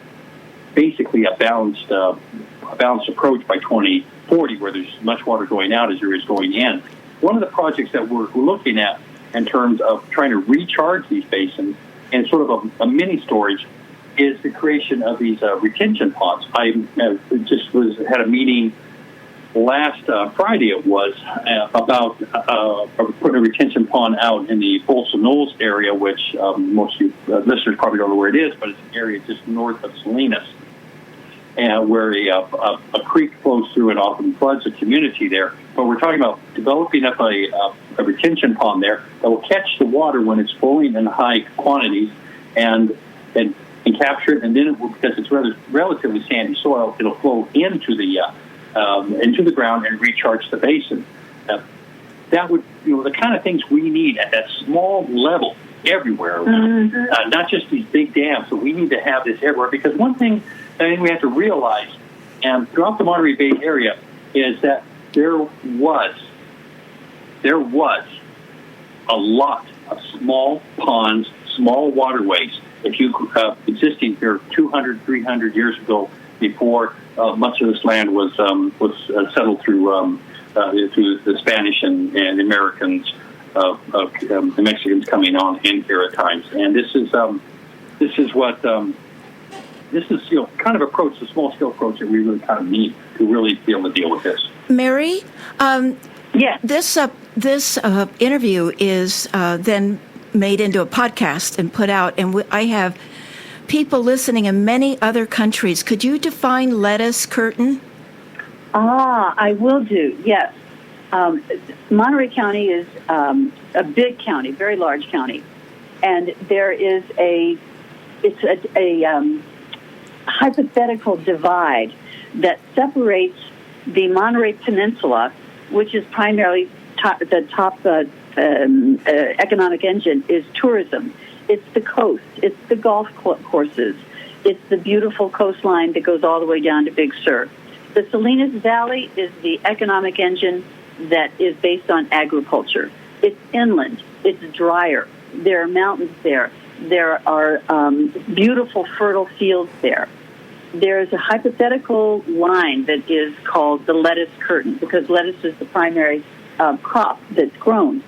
basically a balanced approach by 2040, where there's as much water going out as there is going in. One of the projects that we're looking at in terms of trying to recharge these basins and sort of a mini storage is the creation of these retention ponds. I had a meeting last Friday. It was about putting a retention pond out in the Folsom Knolls area, which most of you listeners probably don't know where it is, but it's an area just north of Salinas, where a creek flows through and often floods the community there. But we're talking about developing up a retention pond there that will catch the water when it's flowing in high quantities and capture it, and then it will, because it's relatively sandy soil, it'll flow into the ground and recharge the basin. That would, the kind of things we need at that small level everywhere, not just these big dams. So we need to have this everywhere, because one thing I think we have to realize, and throughout the Monterey Bay area, is that there was a lot of small ponds, small waterways, existing here 200, 300 years ago, before much of this land was settled through the Spanish and Americans, the Mexicans coming on in here at times. And this is kind of approach, the small scale approach that we really kind of need to really be able to deal with this. Mary, this interview is then made into a podcast and put out, and I have people listening in many other countries. Could you define lettuce curtain? I will do, yes. Monterey County is a big county, very large county, and there is a hypothetical divide that separates the Monterey Peninsula, which is primarily the top economic engine is tourism. It's the coast. It's the golf courses. It's the beautiful coastline that goes all the way down to Big Sur. The Salinas Valley is the economic engine that is based on agriculture. It's inland. It's drier. There are mountains there. There are beautiful, fertile fields there. There's a hypothetical line that is called the lettuce curtain, because lettuce is the primary crop that's grown.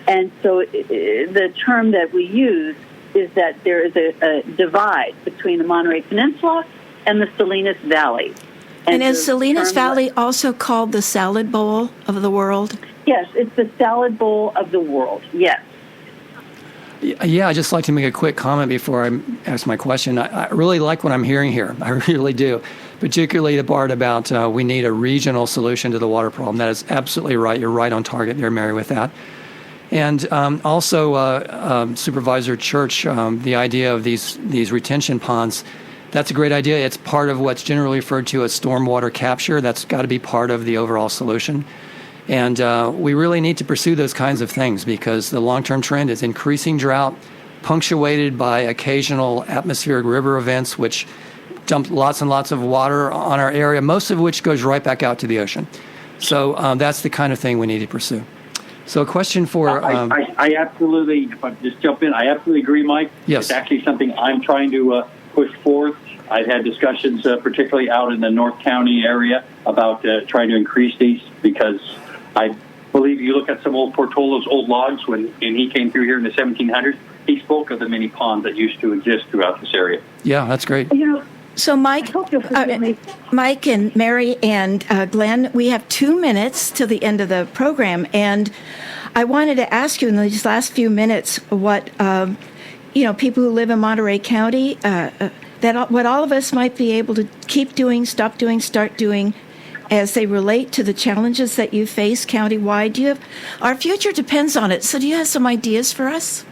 And so the term that we use is that there is a divide between the Monterey Peninsula and the Salinas Valley. And is Salinas Valley also called the salad bowl of the world? Yes, it's the salad bowl of the world, yes. Yeah, I'd just like to make a quick comment before I ask my question. I really like what I'm hearing here. I really do, particularly the part about we need a regional solution to the water problem. That is absolutely right. You're right on target there, Mary, with that. And also, Supervisor Church, the idea of these retention ponds, that's a great idea. It's part of what's generally referred to as stormwater capture. That's got to be part of the overall solution. And we really need to pursue those kinds of things, because the long-term trend is increasing drought, punctuated by occasional atmospheric river events, which dump lots and lots of water on our area, most of which goes right back out to the ocean. So that's the kind of thing we need to pursue. So a question for... I absolutely, if I just jump in, I absolutely agree, Mike. Yes. It's actually something I'm trying to push forth. I've had discussions, particularly out in the North County area, about trying to increase these, because I believe you look at some old Portolo's old logs when he came through here in the 1700s, he spoke of the many ponds that used to exist throughout this area. Yeah, that's great. So, Mike, Mike and Mary and Glenn, we have 2 minutes till the end of the program, and I wanted to ask you in these last few minutes what people who live in Monterey County, what all of us might be able to keep doing, stop doing, start doing, as they relate to the challenges that you face countywide. Our future depends on it. So, do you have some ideas for us?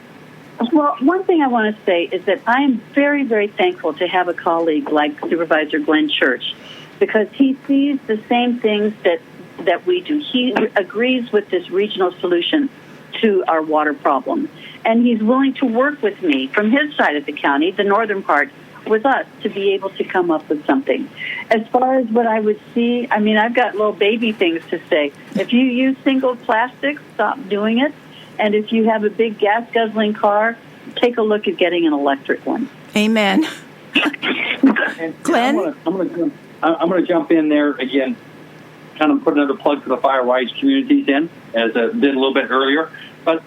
Well, one thing I want to say is that I am very, very thankful to have a colleague like Supervisor Glenn Church, because he sees the same things that we do. He agrees with this regional solution to our water problem, and he's willing to work with me from his side of the county, the northern part, with us to be able to come up with something. As far as what I would see, I've got little baby things to say. If you use single plastics, stop doing it. And if you have a big gas-guzzling car, take a look at getting an electric one. Amen. And Glenn? I'm going to jump in there again, kind of put another plug for the Firewise communities in, as I did a little bit earlier. But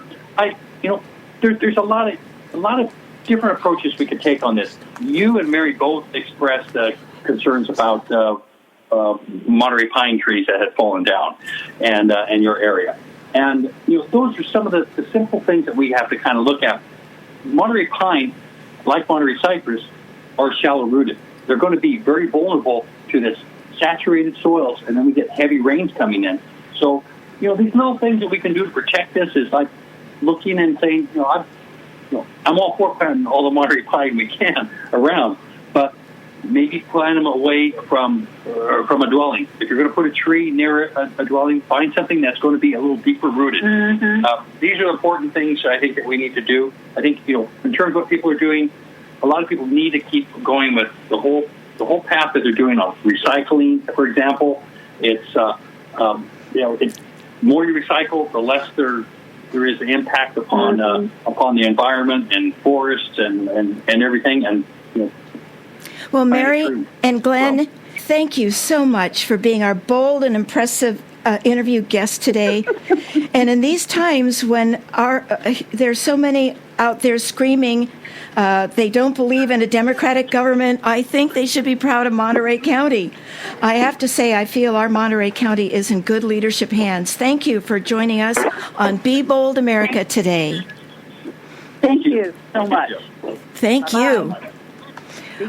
there's a lot of different approaches we could take on this. You and Mary both expressed concerns about Monterey pine trees that had fallen down, and your area. And those are some of the simple things that we have to kind of look at. Monterey pine, like Monterey cypress, are shallow rooted. They're going to be very vulnerable to this saturated soils, and then we get heavy rains coming in. So, these little things that we can do to protect this is like looking and saying, I'm all for planting all the Monterey pine we can around, but maybe plant them away from a dwelling. If you're going to put a tree near a dwelling, find something that's going to be a little deeper rooted. Mm-hmm. These are important things I think that we need to do. I think, in terms of what people are doing, a lot of people need to keep going with the whole path that they're doing on recycling. For example, it's it's more you recycle, the less there is an impact upon upon the environment and forests and everything. And well, Mary and Glenn, thank you so much for being our bold and impressive interview guest today. And in these times when there's so many out there screaming they don't believe in a democratic government, I think they should be proud of Monterey County. I have to say, I feel our Monterey County is in good leadership hands. Thank you for joining us on Be Bold America today. Thank you so much. Thank you. Be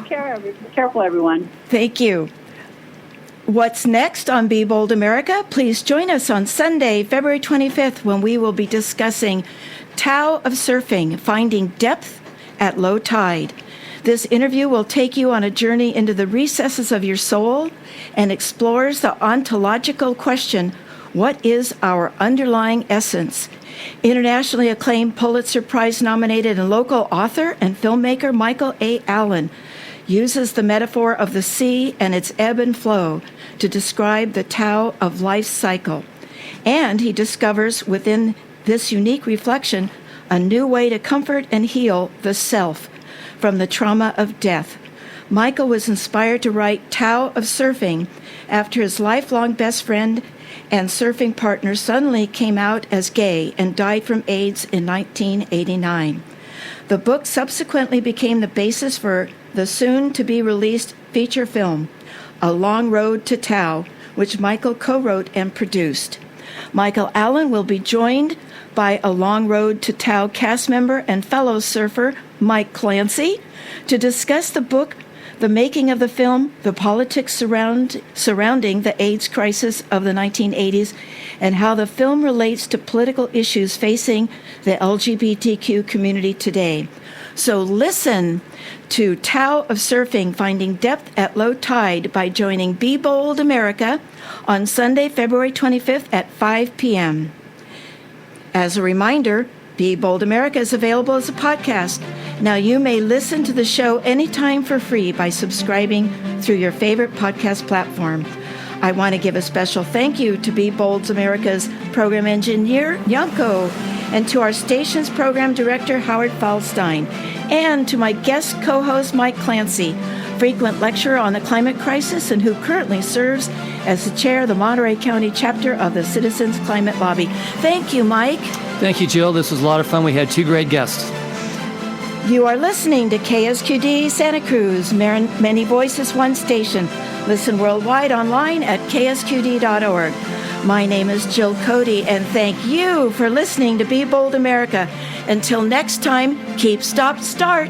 careful, everyone. Thank you. What's next on Be Bold America? Please join us on Sunday, February 25th, when we will be discussing Tao of Surfing, Finding Depth at Low Tide. This interview will take you on a journey into the recesses of your soul and explores the ontological question, what is our underlying essence? Internationally acclaimed Pulitzer Prize nominated and local author and filmmaker Michael A. Allen uses the metaphor of the sea and its ebb and flow to describe the Tao of life's cycle. And he discovers within this unique reflection a new way to comfort and heal the self from the trauma of death. Michael was inspired to write Tao of Surfing after his lifelong best friend and surfing partner suddenly came out as gay and died from AIDS in 1989. The book subsequently became the basis for the soon-to-be-released feature film, A Long Road to Tao, which Michael co-wrote and produced. Michael Allen will be joined by A Long Road to Tao cast member and fellow surfer Mike Clancy to discuss the book, the making of the film, the politics surrounding the AIDS crisis of the 1980s, and how the film relates to political issues facing the LGBTQ community today. So listen to Tao of Surfing, Finding Depth at Low Tide by joining Be Bold America on Sunday, February 25th at 5 p.m. As a reminder, Be Bold America is available as a podcast. Now you may listen to the show anytime for free by subscribing through your favorite podcast platform. I want to give a special thank you to Be Bold America's program engineer, Yanko, and to our station's program director, Howard Falstein, and to my guest co-host, Mike Clancy, frequent lecturer on the climate crisis and who currently serves as the chair of the Monterey County chapter of the Citizens Climate Lobby. Thank you, Mike. Thank you, Jill. This was a lot of fun. We had two great guests. You are listening to KSQD Santa Cruz, Many Voices, One Station. Listen worldwide online at ksqd.org. My name is Jill Cody, and thank you for listening to Be Bold America. Until next time, keep, stop, start.